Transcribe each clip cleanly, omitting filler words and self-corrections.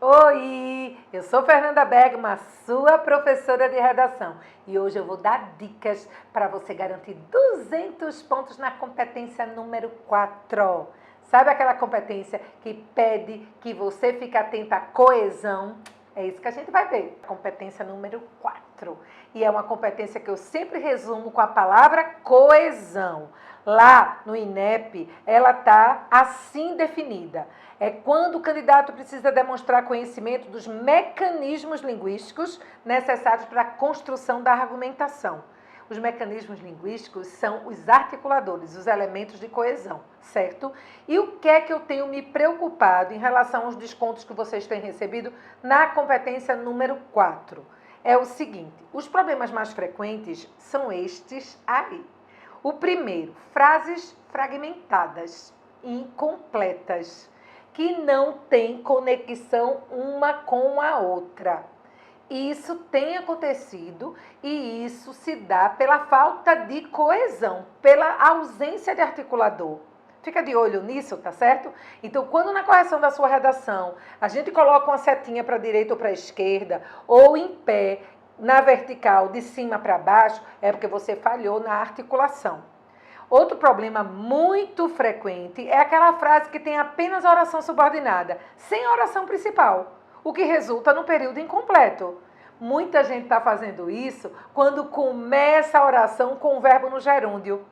Oi, eu sou Fernanda Bergman, sua professora de redação. E hoje eu vou dar dicas para você garantir 200 pontos na competência número 4. Sabe aquela competência que pede que você fique atenta à coesão? É isso que a gente vai ver. Competência número 4. E é uma competência que eu sempre resumo com a palavra coesão. Lá no INEP, ela está assim definida. É quando o candidato precisa demonstrar conhecimento dos mecanismos linguísticos necessários para a construção da argumentação. Os mecanismos linguísticos são os articuladores, os elementos de coesão, certo? E o que é que eu tenho me preocupado em relação aos descontos que vocês têm recebido na competência número 4? É o seguinte, os problemas mais frequentes são estes aí. O primeiro, frases fragmentadas, incompletas, que não têm conexão uma com a outra. Isso tem acontecido e isso se dá pela falta de coesão, pela ausência de articulador. Fica de olho nisso, tá certo? Então, quando na correção da sua redação a gente coloca uma setinha para a direita ou para a esquerda, ou em pé, na vertical, de cima para baixo, é porque você falhou na articulação. Outro problema muito frequente é aquela frase que tem apenas a oração subordinada, sem a oração principal, o que resulta no período incompleto. Muita gente está fazendo isso quando começa a oração com o verbo no gerúndio.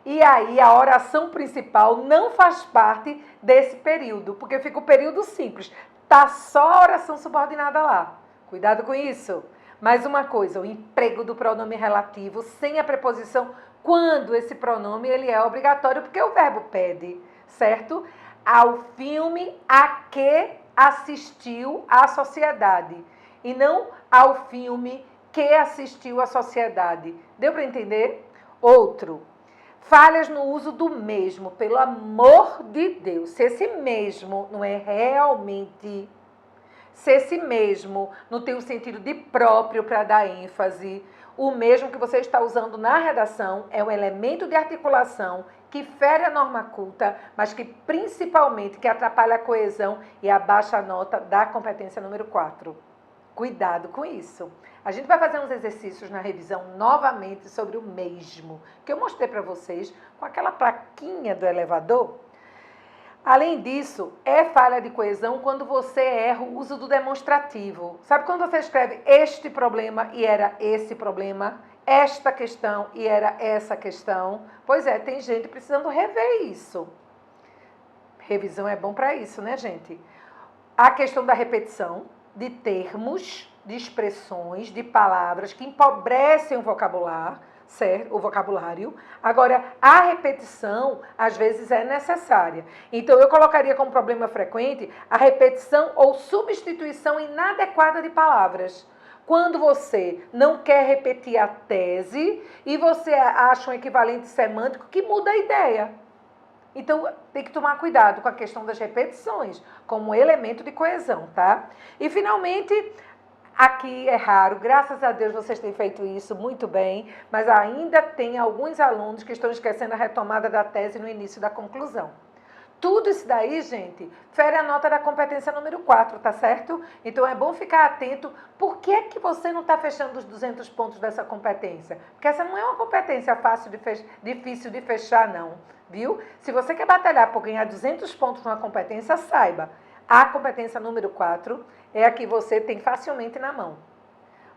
E aí a oração principal não faz parte desse período, porque fica o período simples. Tá só a oração subordinada lá. Cuidado com isso. Mais uma coisa, o emprego do pronome relativo sem a preposição quando esse pronome ele é obrigatório, porque o verbo pede, certo? Ao filme a que assistiu a sociedade e não ao filme que assistiu a sociedade. Deu para entender? Outro, falhas no uso do mesmo, pelo amor de Deus. Se esse mesmo não é realmente... Se esse mesmo não tem o sentido de próprio para dar ênfase, o mesmo que você está usando na redação é um elemento de articulação que fere a norma culta, mas que principalmente que atrapalha a coesão e abaixa a nota da competência número 4. Cuidado com isso. A gente vai fazer uns exercícios na revisão novamente sobre o mesmo, que eu mostrei para vocês com aquela plaquinha do elevador. Além disso, é falha de coesão quando você erra o uso do demonstrativo. Sabe quando você escreve este problema e era esse problema, esta questão e era essa questão? Pois é, tem gente precisando rever isso. Revisão é bom para isso, né, gente? A questão da repetição de termos, de expressões, de palavras que empobrecem o vocabulário, certo? O vocabulário. Agora, a repetição, às vezes, é necessária. Então, eu colocaria como problema frequente a repetição ou substituição inadequada de palavras. Quando você não quer repetir a tese e você acha um equivalente semântico que muda a ideia. Então, tem que tomar cuidado com a questão das repetições, como elemento de coesão, tá? E, finalmente... Aqui é raro, graças a Deus vocês têm feito isso muito bem, mas ainda tem alguns alunos que estão esquecendo a retomada da tese no início da conclusão. Tudo isso daí, gente, fere a nota da competência número 4, tá certo? Então é bom ficar atento. Por que é que você não está fechando os 200 pontos dessa competência? Porque essa não é uma competência difícil de fechar, não, viu? Se você quer batalhar por ganhar 200 pontos numa competência, saiba. A competência número 4 é a que você tem facilmente na mão.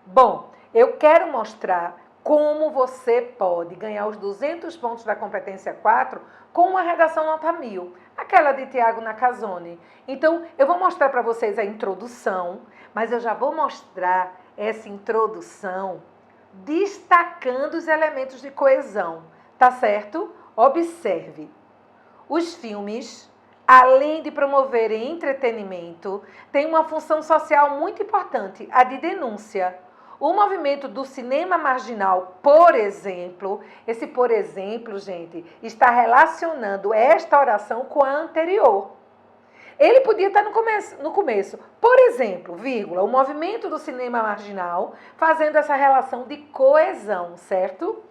Bom, eu quero mostrar como você pode ganhar os 200 pontos da competência 4 com uma redação nota 1000, aquela de Tiago Nakazone. Então, eu vou mostrar para vocês a introdução, mas eu já vou mostrar essa introdução destacando os elementos de coesão, tá certo? Observe. Os filmes... além de promoverem entretenimento, tem uma função social muito importante, a de denúncia. O movimento do cinema marginal, por exemplo, esse por exemplo, gente, está relacionando esta oração com a anterior. Ele podia estar no começo. Por exemplo, vírgula, o movimento do cinema marginal, fazendo essa relação de coesão, certo?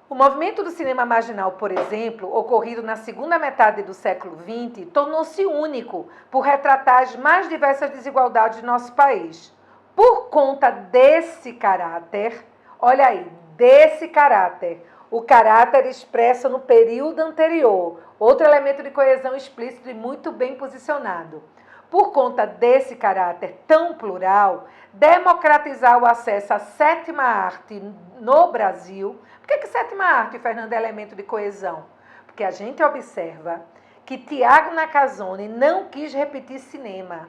O movimento do cinema marginal, por exemplo, ocorrido na segunda metade do século XX, tornou-se único por retratar as mais diversas desigualdades de nosso país. Por conta desse caráter, olha aí, desse caráter, o caráter expresso no período anterior, outro elemento de coesão explícito e muito bem posicionado. Por conta desse caráter tão plural, democratizar o acesso à sétima arte no Brasil. Por que sétima arte, Fernanda, é elemento de coesão? Porque a gente observa que Tiago Nakazone não quis repetir cinema.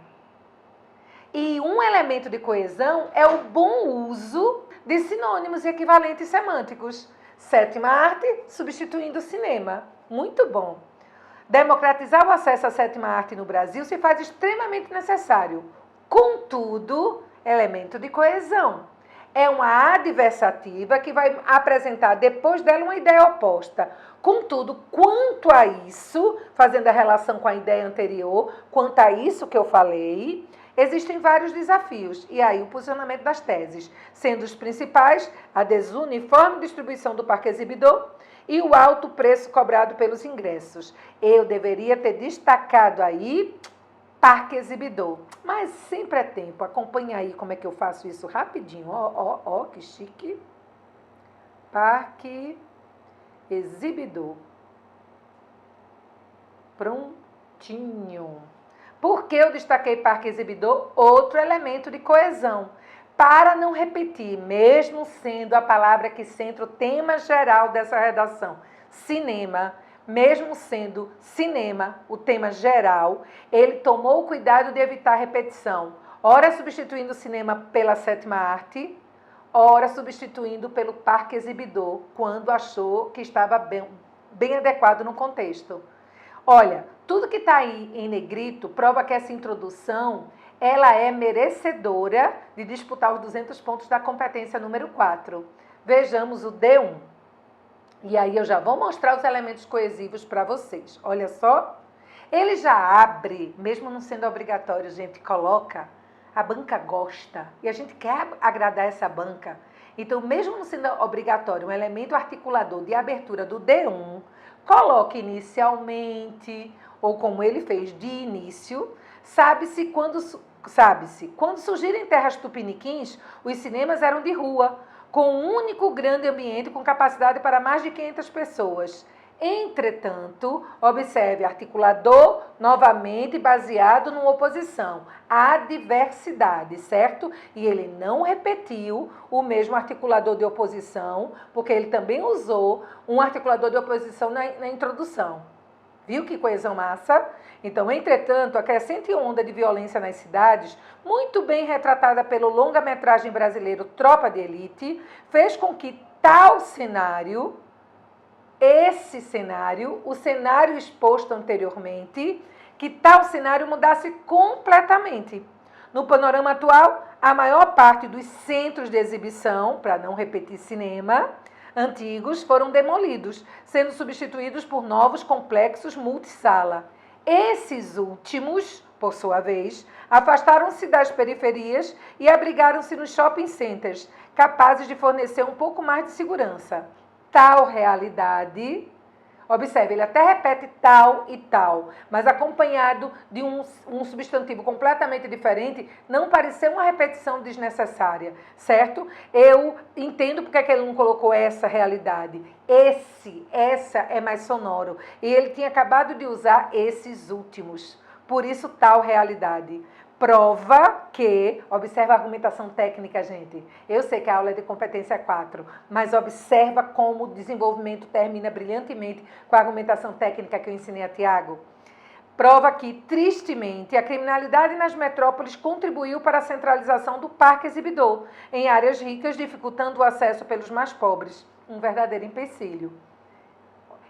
E um elemento de coesão é o bom uso de sinônimos e equivalentes semânticos. Sétima arte substituindo o cinema. Muito bom. Democratizar o acesso à sétima arte no Brasil se faz extremamente necessário. Contudo, elemento de coesão. É uma adversativa que vai apresentar depois dela uma ideia oposta. Contudo, quanto a isso, fazendo a relação com a ideia anterior, quanto a isso que eu falei, existem vários desafios. E aí o posicionamento das teses, sendo os principais a desuniforme distribuição do parque exibidor e o alto preço cobrado pelos ingressos. Eu deveria ter destacado aí parque exibidor, mas sempre é tempo. Acompanhe aí como é que eu faço isso rapidinho. Ó, que chique. Parque exibidor. Prontinho. Por que eu destaquei parque exibidor? Outro elemento de coesão. Para não repetir, mesmo sendo a palavra que centra o tema geral dessa redação, cinema, mesmo sendo cinema o tema geral, ele tomou o cuidado de evitar repetição. Ora substituindo o cinema pela sétima arte, ora substituindo pelo parque exibidor, quando achou que estava bem adequado no contexto. Olha, tudo que está aí em negrito prova que essa introdução ela é merecedora de disputar os 200 pontos da competência número 4. Vejamos o D1. E aí eu já vou mostrar os elementos coesivos para vocês. Olha só. Ele já abre, mesmo não sendo obrigatório, a gente coloca, a banca gosta. E a gente quer agradar essa banca. Então, mesmo não sendo obrigatório, um elemento articulador de abertura do D1, coloque inicialmente, ou como ele fez de início. Sabe-se quando surgiram em terras tupiniquins, os cinemas eram de rua, com um único grande ambiente com capacidade para mais de 500 pessoas. Entretanto, observe, articulador novamente baseado numa oposição à diversidade, certo? E ele não repetiu o mesmo articulador de oposição, porque ele também usou um articulador de oposição na introdução. Viu que coesão massa? Então, entretanto, a crescente onda de violência nas cidades, muito bem retratada pelo longa-metragem brasileiro Tropa de Elite, fez com que tal cenário, o cenário exposto anteriormente, que tal cenário mudasse completamente. No panorama atual, a maior parte dos centros de exibição, para não repetir cinema, antigos foram demolidos, sendo substituídos por novos complexos multisala. Esses últimos, por sua vez, afastaram-se das periferias e abrigaram-se nos shopping centers, capazes de fornecer um pouco mais de segurança. Tal realidade, observe, ele até repete tal e tal, mas acompanhado de um substantivo completamente diferente, não pareceu uma repetição desnecessária, certo? Eu entendo porque que ele não colocou essa realidade. Essa é mais sonoro. E ele tinha acabado de usar esses últimos. Por isso, tal realidade. Prova que, observa a argumentação técnica, gente. Eu sei que a aula é de competência 4, mas observa como o desenvolvimento termina brilhantemente com a argumentação técnica que eu ensinei a Tiago. Prova que, tristemente, a criminalidade nas metrópoles contribuiu para a centralização do parque exibidor em áreas ricas, dificultando o acesso pelos mais pobres. Um verdadeiro empecilho.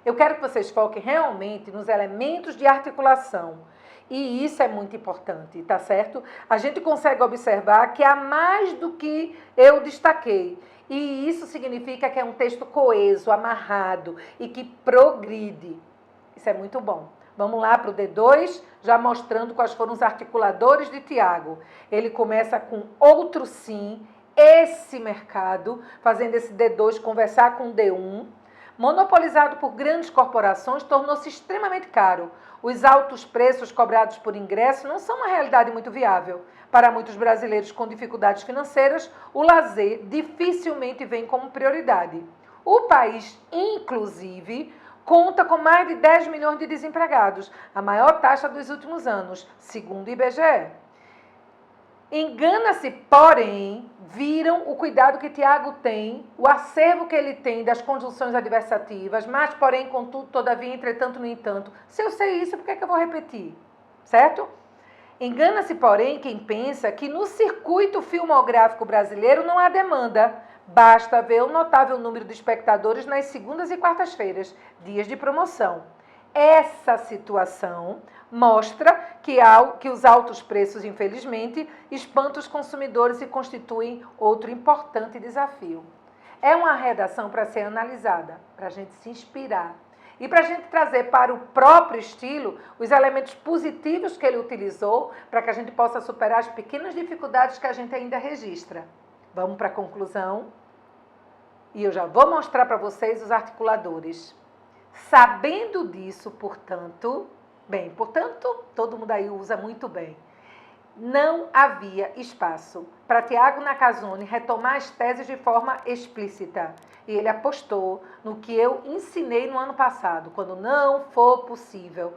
Eu quero que vocês foquem realmente nos elementos de articulação. E isso é muito importante, tá certo? A gente consegue observar que há mais do que eu destaquei. E isso significa que é um texto coeso, amarrado e que progride. Isso é muito bom. Vamos lá para o D2, já mostrando quais foram os articuladores de Tiago. Ele começa com outro sim, esse mercado, fazendo esse D2 conversar com o D1. monopolizado por grandes corporações, tornou-se extremamente caro. Os altos preços cobrados por ingresso não são uma realidade muito viável. Para muitos brasileiros com dificuldades financeiras, o lazer dificilmente vem como prioridade. O país, inclusive, conta com mais de 10 milhões de desempregados, a maior taxa dos últimos anos, segundo o IBGE. Engana-se, porém, viram o cuidado que Tiago tem, o acervo que ele tem das conjunções adversativas, mas, porém, contudo, todavia, entretanto, no entanto. Se eu sei isso, por que eu vou repetir? Certo? Engana-se, porém, quem pensa que no circuito filmográfico brasileiro não há demanda. Basta ver o notável número de espectadores nas segundas e quartas-feiras, dias de promoção. Essa situação mostra que os altos preços, infelizmente, espantam os consumidores e constituem outro importante desafio. É uma redação para ser analisada, para a gente se inspirar e para a gente trazer para o próprio estilo os elementos positivos que ele utilizou para que a gente possa superar as pequenas dificuldades que a gente ainda registra. Vamos para a conclusão? E eu já vou mostrar para vocês os articuladores. Sabendo disso, portanto, todo mundo aí usa muito bem. Não havia espaço para Tiago Nakazone retomar as teses de forma explícita. E ele apostou no que eu ensinei no ano passado, quando não for possível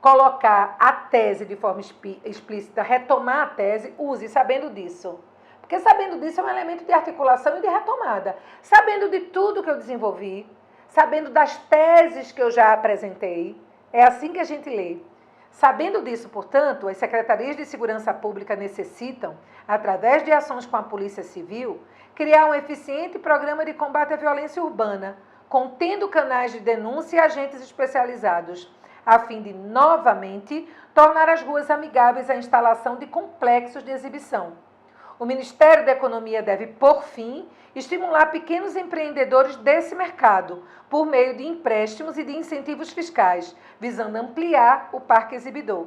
colocar a tese de forma explícita, retomar a tese, use sabendo disso. Porque sabendo disso é um elemento de articulação e de retomada. Sabendo de tudo que eu desenvolvi, sabendo das teses que eu já apresentei, é assim que a gente lê. Sabendo disso, portanto, as secretarias de segurança pública necessitam, através de ações com a Polícia Civil, criar um eficiente programa de combate à violência urbana, contendo canais de denúncia e agentes especializados, a fim de, novamente, tornar as ruas amigáveis à instalação de complexos de exibição. O Ministério da Economia deve, por fim, estimular pequenos empreendedores desse mercado, por meio de empréstimos e de incentivos fiscais, visando ampliar o parque exibidor,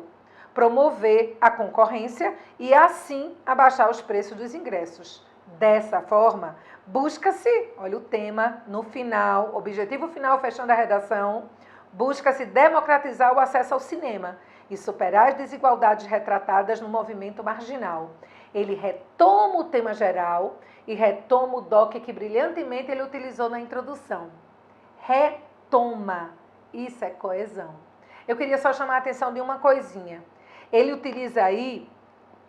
promover a concorrência e, assim, abaixar os preços dos ingressos. Dessa forma, busca-se, olha o tema no final, objetivo final, fechando a redação, busca-se democratizar o acesso ao cinema e superar as desigualdades retratadas no movimento marginal. Ele retoma o tema geral e retoma o doc que brilhantemente ele utilizou na introdução. Retoma. Isso é coesão. Eu queria só chamar a atenção de uma coisinha. Ele utiliza aí,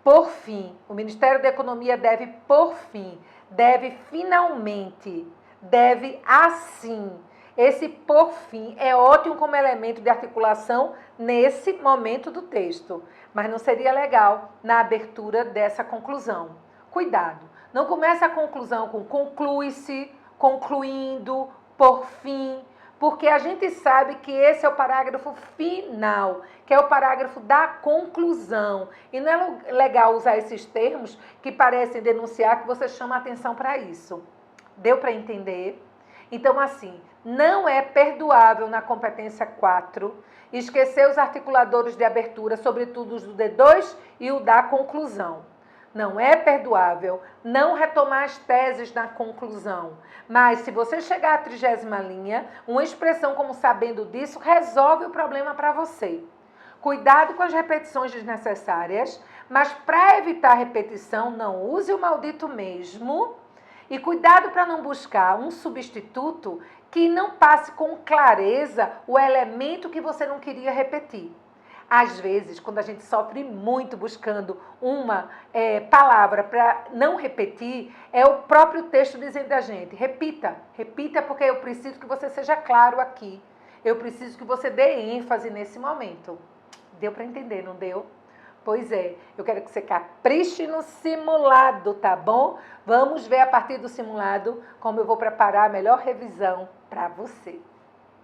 por fim, o Ministério da Economia deve, por fim, deve finalmente, deve assim. Esse por fim é ótimo como elemento de articulação nesse momento do texto, mas não seria legal na abertura dessa conclusão. Cuidado, não comece a conclusão com conclui-se, concluindo, por fim, porque a gente sabe que esse é o parágrafo final, que é o parágrafo da conclusão. E não é legal usar esses termos que parecem denunciar que você chama a atenção para isso. Deu para entender? Então, assim, não é perdoável na competência 4 esquecer os articuladores de abertura, sobretudo os do D2 e o da conclusão. Não é perdoável não retomar as teses na conclusão. Mas, se você chegar à 30ª linha, uma expressão como sabendo disso resolve o problema para você. Cuidado com as repetições desnecessárias, mas para evitar repetição, não use o maldito mesmo. E cuidado para não buscar um substituto que não passe com clareza o elemento que você não queria repetir. Às vezes, quando a gente sofre muito buscando uma palavra para não repetir, é o próprio texto dizendo a gente, repita porque eu preciso que você seja claro aqui. Eu preciso que você dê ênfase nesse momento. Deu para entender, não deu? Pois é, eu quero que você capriche no simulado, tá bom? Vamos ver a partir do simulado como eu vou preparar a melhor revisão para você.